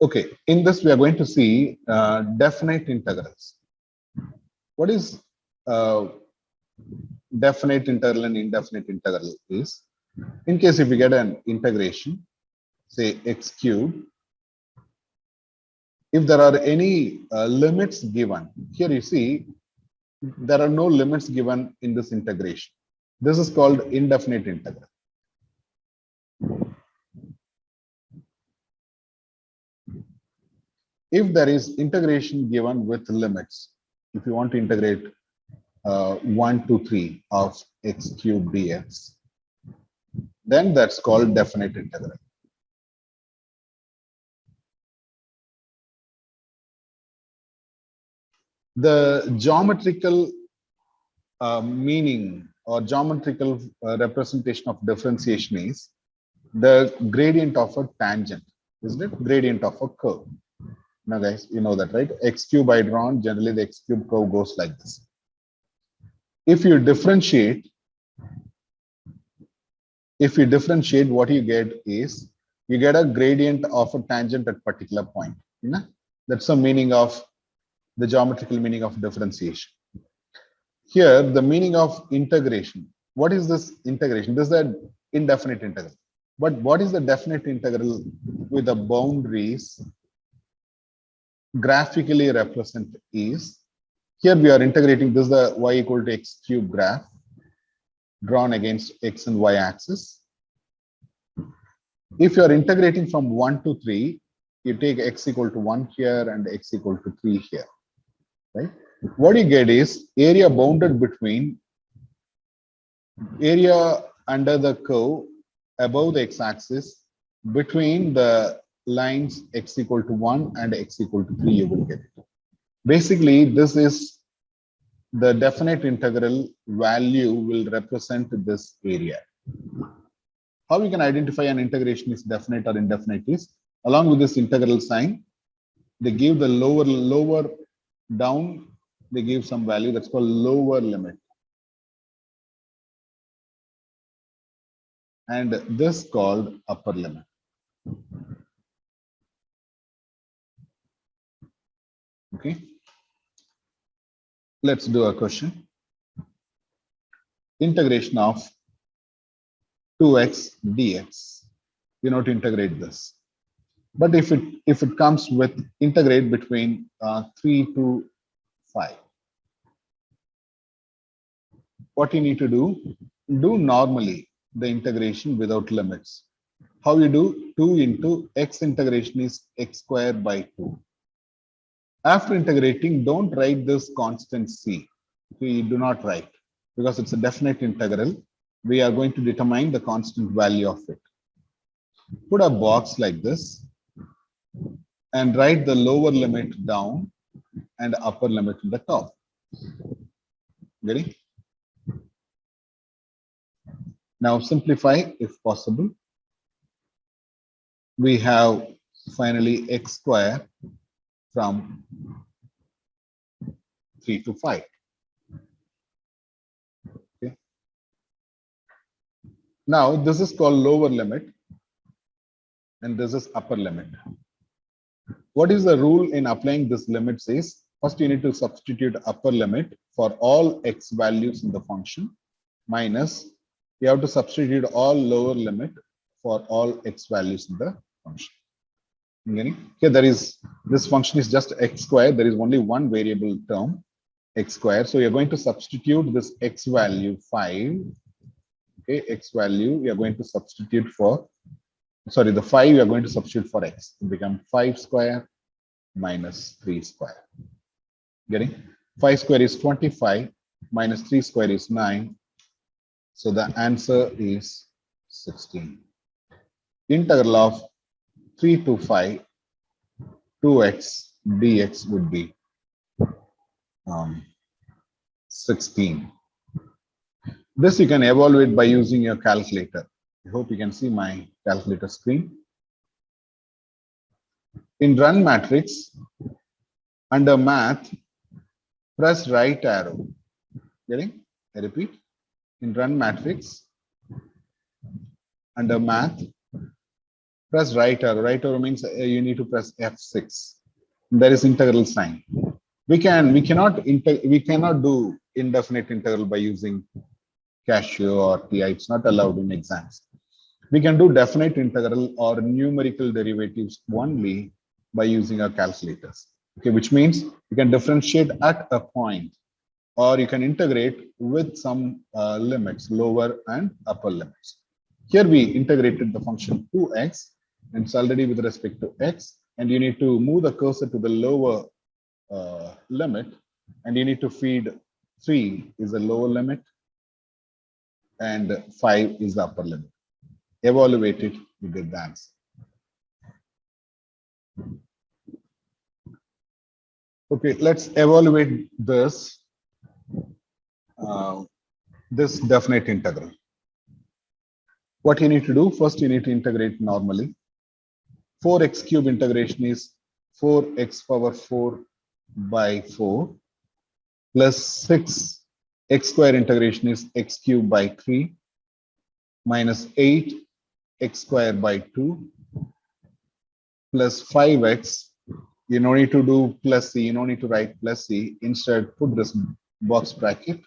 Okay, in this we are going to see definite integrals. What is uh, definite integral and indefinite integral is, in case if we get an integration, say x cubed, if there are any limits given, here you see there are no limits given in this integration. This is called indefinite integral. If there is integration given with limits, if you want to integrate 1 to 3 of x cubed dx, then that's called definite integral. The geometrical meaning or geometrical representation of differentiation is the gradient of a tangent, isn't it? Gradient of a curve. Now guys, you know that, right? X cube I drawn, generally the x cube curve goes like this. If you differentiate, what you get is, you get a gradient of a tangent at particular point. You know? That's the meaning of the geometrical meaning of differentiation. Here, the meaning of integration. What is this integration? This is an indefinite integral. But what is the definite integral with the boundaries graphically represent is, here we are integrating, this is the y equal to x cube graph drawn against x and y axis. If you are integrating from 1 to 3, you take x equal to 1 here and x equal to 3 here, right? What you get is area bounded between area under the curve above the x-axis between the lines x equal to 1 and x equal to 3, you will get it. Basically, this is the definite integral value will represent this area. How we can identify an integration is definite or indefinite is, along with this integral sign, they give the lower down, they give some value that's called lower limit. And this called upper limit. Okay. Let's do a question. Integration of 2x dx. You know to integrate this. But if it comes with integrate between 3 to 5, what you need to do normally the integration without limits. How you do? 2 into x integration is x squared by 2. After integrating, don't write this constant c. We do not write, because it's a definite integral. We are going to determine the constant value of it. Put a box like this and write the lower limit down and upper limit in the top. Ready? Now simplify if possible. We have finally x square from 3 to 5. Okay. Now this is called lower limit and this is upper limit. What is the rule in applying this limit says, first you need to substitute upper limit for all x values in the function, minus you have to substitute all lower limit for all x values in the function. Here there is, this function is just x squared, there is only one variable term, x squared. So you're going to substitute this x value 5. Okay, x value we are going to substitute for, sorry, the 5 we are going to substitute for x. It becomes 5 square minus 3 square. Getting? 5 square is 25 minus 3 square is 9. So the answer is 16. Integral of 3 to 5, 2x dx would be 16. This you can evaluate by using your calculator. I hope you can see my calculator screen. In run matrix, under math, press right arrow. Getting? I repeat. In run matrix, under math, Press right arrow. Right arrow means you need to press F6. There is integral sign. We cannot do indefinite integral by using Casio or TI. It's not allowed in exams. We can do definite integral or numerical derivatives only by using our calculators. Okay, which means you can differentiate at a point, or you can integrate with some limits, lower and upper limits. Here we integrated the function 2x, and it's already with respect to x, and you need to move the cursor to the lower limit, and you need to feed 3 is the lower limit and 5 is the upper limit. Evaluate it, you get the answer. Okay, let's evaluate this this definite integral. What you need to do, first you need to integrate normally. 4x cube integration is 4x power 4 by 4 plus 6 x square integration is x cube by 3 minus 8 x square by 2 plus 5x. You don't need to do plus c, you don't need to write plus c. Instead, put this box bracket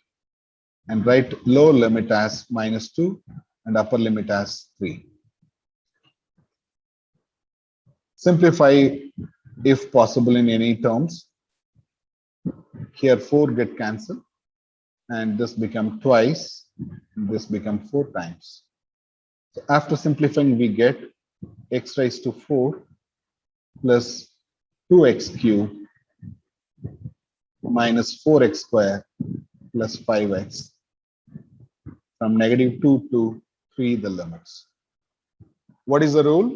and write lower limit as -2 and upper limit as 3. Simplify if possible in any terms. Here 4 get cancelled and this become twice, this become 4 times. So after simplifying, we get x raised to 4 plus 2x cube minus 4x square plus 5x. From -2 to 3 the limits. What is the rule?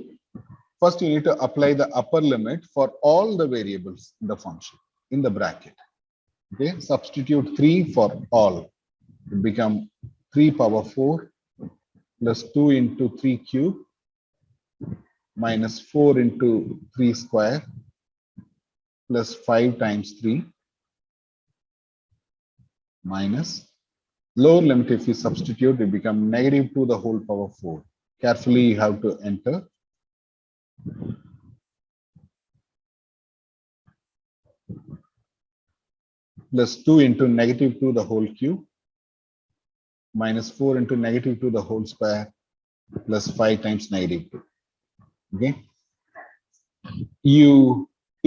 First you need to apply the upper limit for all the variables in the function in the bracket. Okay, substitute 3 for all. It become 3 power 4 plus 2 into 3 cube minus 4 into 3 square plus 5 times 3 minus lower limit. If you substitute, it become -2 the whole power 4. Carefully you have to enter. Plus 2 into -2 the whole cube minus 4 into -2 the whole square plus 5 times -2. Okay.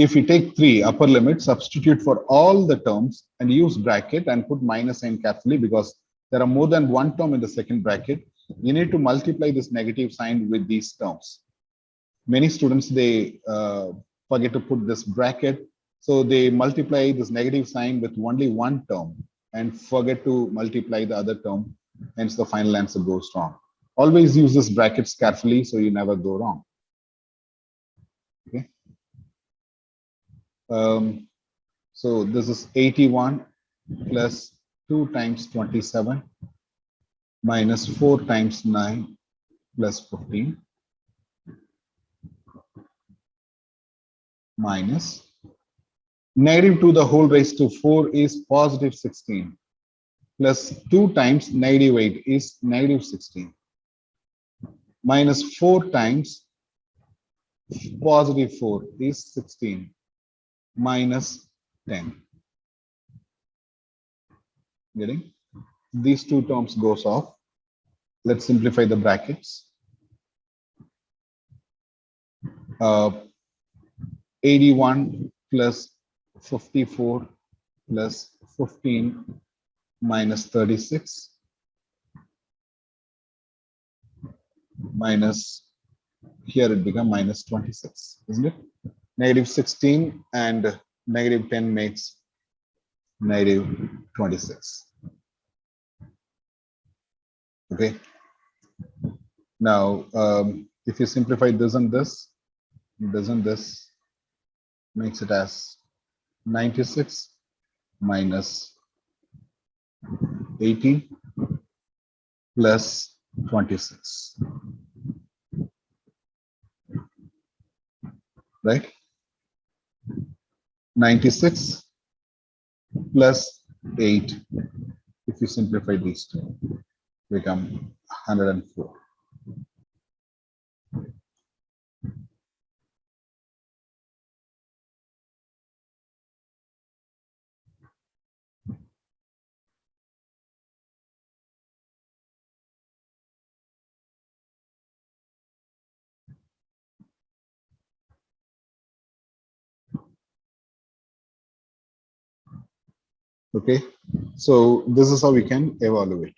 If you take 3 upper limit, substitute for all the terms and use bracket and put minus sign carefully because there are more than one term in the second bracket. You need to multiply this negative sign with these terms. Many students, they forget to put this bracket. So they multiply this negative sign with only one term and forget to multiply the other term. Hence the final answer goes wrong. Always use this brackets carefully so you never go wrong. Okay. So this is 81 plus 2 times 27 minus 4 times 9 plus 15 minus -2 the whole raised to 4 is positive 16 plus 2 times -8 is -16 minus 4 times positive 4 is 16 minus 10. Getting? These two terms goes off. Let's simplify the brackets. 81 plus 54 plus 15 minus 36 minus, here it become minus 26, isn't it? -16 and -10 makes -26. Okay. Now, if you simplify this and this makes it as 96 minus 18 plus 26. Right? 96 plus 8. If you simplify these two, become 104. Okay, so this is how we can evaluate.